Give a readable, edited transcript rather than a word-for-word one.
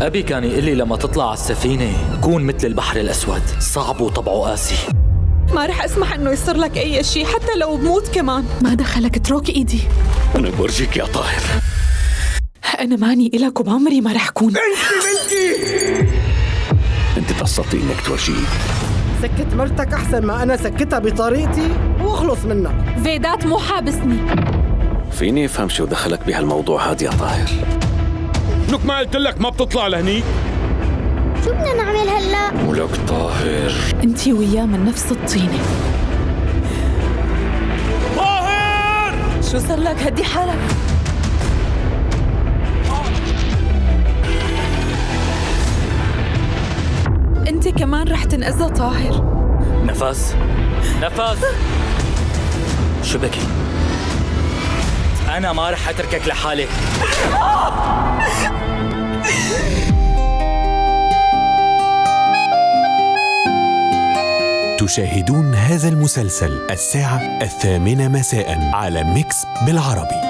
أبي كان يقول لي لما تطلع على السفينة كون مثل البحر الأسود، صعب وطبعه قاسي. ما رح أسمح إنه يصير لك أي شيء حتى لو بموت كمان. ما دخلك اترك إيدي. أنا برجيك يا طاهر. أنا ماني إلك وبعمري ما رح أكون. أنت تستطيع إنك تورجيه. سكت مرتك أحسن ما أنا سكتها بطريقتي واخلص منك. فيدات مو حابسني. فيني افهم شو دخلك بهالموضوع هاد يا طاهر؟ لك ما قلت لك ما بتطلع لهنيك؟ شو بدنا نعمل هلا؟ ولك طاهر أنتي وياه من نفس الطينة. طاهر! شو صار لك؟ هدي حالك. أنت كمان رح تنأذى طاهر. نفس شو بكي؟ أنا ما رح أتركك لحالك. تشاهدون هذا المسلسل الساعة 8 مساء على ميكس بالعربي.